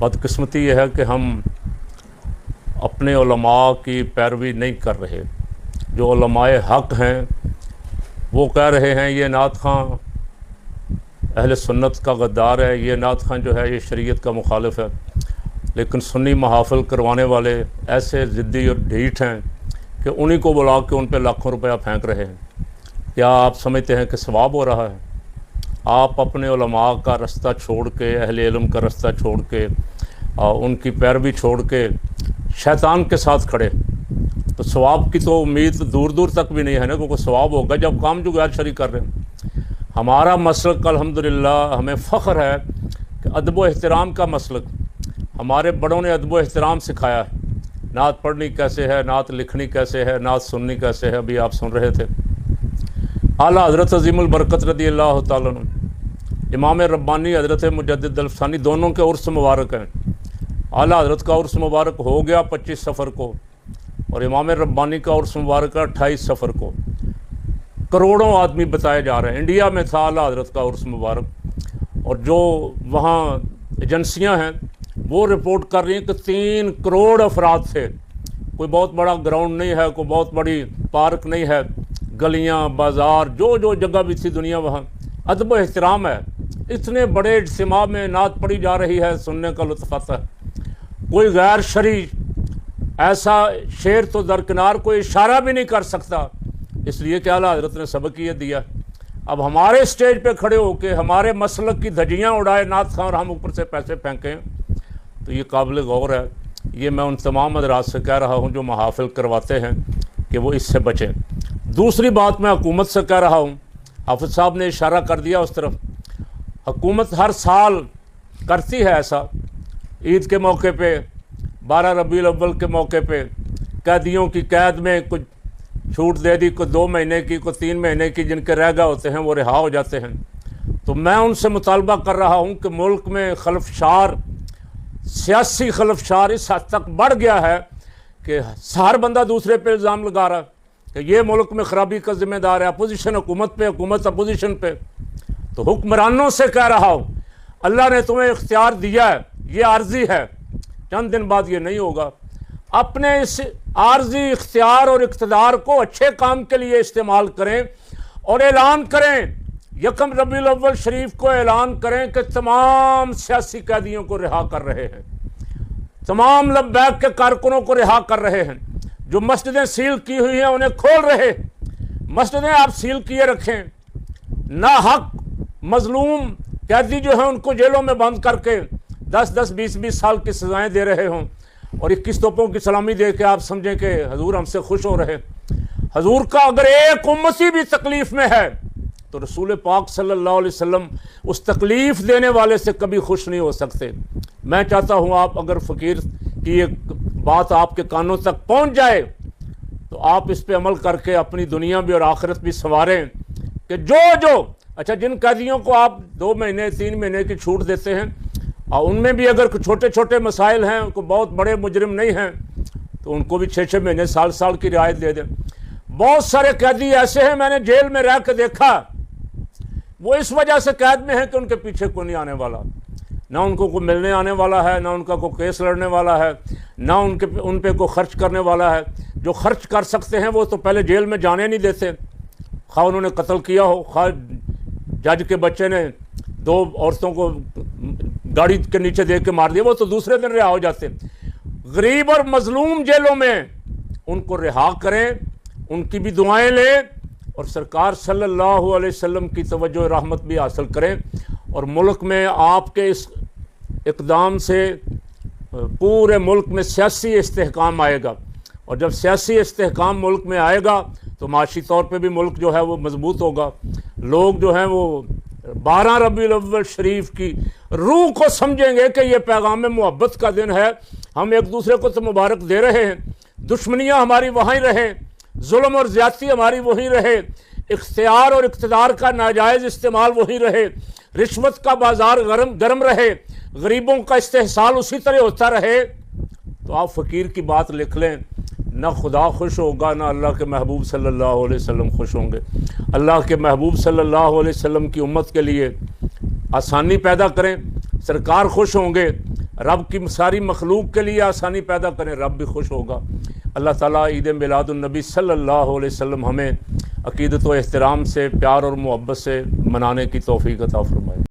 बदकिस्मती यह है कि हम अपने उलमा की पैरवी नहीं कर रहे। जो उलमाए हक़ हैं वो कह रहे हैं ये नात खां अहले सुन्नत का गद्दार है, ये नात खां जो है ये शरीयत का मुखालिफ है। लेकिन सुन्नी महाफिल करवाने वाले ऐसे ज़िद्दी और ढीठ हैं कि उन्हीं को बुला के उन पर लाखों रुपया फेंक रहे हैं। क्या आप समझते हैं कि सवाब हो रहा है? आप अपने उलमा का रास्ता छोड़ के, अहले इल्म का रास्ता छोड़ के, उनकी पैरवी छोड़ के शैतान के साथ खड़े, तो सवाब की तो उम्मीद दूर दूर तक भी नहीं है ना, क्योंकि सवाब होगा जब काम जो गैर शरीक कर रहे हैं। हमारा मसलक अल्हम्दुलिल्लाह हमें फ़ख्र है कि अदब व एहतराम का मसलक, हमारे बड़ों ने अदब व एहतराम सिखाया है। नात पढ़नी कैसे है, नात लिखनी कैसे है, नात सुननी कैसे है, अभी आप सुन रहे थे। आला हज़रत अज़ीमुल बरकत रज़ियल्लाहु ताला अन्हु, इमाम रब्बानी हज़रत मुजद्दिद अल्फ़सानी दोनों के उर्स मुबारक हैं। आला हज़रत का उर्स मुबारक हो गया 25 सफ़र को, और इमाम रब्बानी का उर्स मुबारक 28 सफ़र को। करोड़ों आदमी बताए जा रहे हैं। इंडिया में था आला हज़रत का उर्स मुबारक, और जो वहाँ एजेंसियाँ हैं वो रिपोर्ट कर रही हैं कि 3 करोड़ अफराद थे। कोई बहुत बड़ा ग्राउंड नहीं है, कोई बहुत बड़ी पार्क नहीं है, गलियाँ बाज़ार जो जो जगह भी थी दुनिया, वहाँ अदब एहतराम है। इतने बड़े इज्तिमा में नात पढ़ी जा रही है, सुनने का लुत्फ़ आता है। कोई गैर शरी ऐसा शेर तो दरकिनार कोई इशारा भी नहीं कर सकता, इसलिए कि आला हज़रत ने सबक ये दिया। अब हमारे स्टेज पे खड़े होकर हमारे मसलक की धज्जियाँ उड़ाए नात खां और हम ऊपर से पैसे फेंकें, तो ये काबिल गौर है। ये मैं उन तमाम हज़रात से कह रहा हूँ जो महाफिल करवाते हैं कि वो इससे बचें। दूसरी बात मैं हुकूमत से कह रहा हूँ, हाफिज़ साहब ने इशारा कर दिया उस तरफ। हुकूमत हर साल करती है ऐसा, ईद के मौके पे, 12 रबीउल अव्वल के मौके पे कैदियों की कैद में कुछ छूट दे दी, कुछ 2 महीने की, कुछ 3 महीने की, जिनके रह गए होते हैं वो रिहा हो जाते हैं। तो मैं उनसे मुतालबा कर रहा हूँ कि मुल्क में खलफशार, सियासी खलफशार इस हद तक बढ़ गया है कि हर बंदा दूसरे पे इल्ज़ाम लगा रहा है कि ये मुल्क में ख़राबी का ज़िम्मेदार है। अपोजिशन हुकूमत पे, हुकूमत अपोजिशन पे। तो हुक्मरानों से कह रहा हूँ, अल्लाह ने तुम्हें इख्तियार दिया है, ये आर्जी है, चंद दिन बाद ये नहीं होगा। अपने इस आर्जी इख्तियार और इक़्तिदार को अच्छे काम के लिए इस्तेमाल करें और ऐलान करें, यकम रबीउल अव्वल शरीफ को ऐलान करें कि तमाम सियासी कैदियों को रिहा कर रहे हैं, तमाम लब्बैक के कारकुनों को रिहा कर रहे हैं, जो मस्जिदें सील की हुई हैं उन्हें खोल रहे। मस्जिदें आप सील किए रखें, ना हक मजलूम कैदी जो हैं उनको जेलों में बंद करके 10-10, 20-20 साल की सजाएं दे रहे हों, और 21 तोपों की सलामी दे के आप समझें कि हजूर हमसे खुश हो रहे। हजूर का अगर एक उम्मती भी तकलीफ़ में है तो रसूल पाक सल्लल्लाहु अलैहि वसल्लम उस तकलीफ़ देने वाले से कभी खुश नहीं हो सकते। मैं चाहता हूँ आप अगर फ़कीर की एक बात आपके कानों तक पहुँच जाए तो आप इस पर अमल करके अपनी दुनिया भी और आखिरत भी संवारें कि जो अच्छा, जिन कैदियों को आप 2 महीने 3 महीने की छूट देते हैं, और उनमें भी अगर छोटे छोटे मसाइल हैं, उनको बहुत बड़े मुजरिम नहीं हैं, तो उनको भी 6-6 महीने, साल की रियायत दे दें। बहुत सारे कैदी ऐसे हैं मैंने जेल में रह के देखा, वो इस वजह से कैद में है कि उनके पीछे कोई नहीं आने वाला, ना उनको कोई मिलने आने वाला है, ना उनका कोई केस लड़ने वाला है, ना उन पे कोई खर्च करने वाला है। जो खर्च कर सकते हैं वो तो पहले जेल में जाने नहीं देते, खा उन्होंने कत्ल किया हो, खा जज के बच्चे ने 2 औरतों को गाड़ी के नीचे देख के मार दिया, वो तो दूसरे दिन रिहा हो जाते। गरीब और मजलूम जेलों में उनको रिहा करें, उनकी भी दुआएं लें, और सरकार सल्लल्लाहु अलैहि वसल्लम की तवज्जो रहमत भी हासिल करें। और मुल्क में आपके इस इक़दाम से पूरे मुल्क में सियासी इस्तेहकाम आएगा, और जब सियासी इस्तेहकाम मुल्क में आएगा तो माशी तौर पे भी मुल्क जो है वो मजबूत होगा। लोग जो हैं वो 12 रबीउल अव्वल शरीफ की रूह को समझेंगे कि ये पैगाम मोहब्बत का दिन है, हम एक दूसरे को तो मुबारक दे रहे हैं, दुश्मनियाँ हमारी वहीं रहें, जुल्म और ज़्यादती हमारी वहीं रहे, इख्तियार और इक़्तिदार का नाजायज़ इस्तेमाल वहीं रहे, रिश्वत का बाज़ार गर्म रहे, गरीबों का इस्तेहसाल उसी तरह होता रहे। तो आप फ़कीर की बात लिख लें, ना खुदा खुश होगा, ना अल्लाह के महबूब सल्लल्लाहु अलैहि वसल्लम खुश होंगे। अल्लाह के महबूब सल्लल्लाहु अलैहि वसल्लम की उम्मत के लिए आसानी पैदा करें, सरकार खुश होंगे, रब की सारी मखलूक के लिए आसानी पैदा करें, रब भी खुश होगा। अल्लाह ताला ईद मिलादुन्नबी सल्लल्लाहु अलैहि वसल्लम हमें अक़ीदत व एहतराम से, प्यार और मोहब्बत से मनाने की तौफ़ीक़ अता फ़रमाए।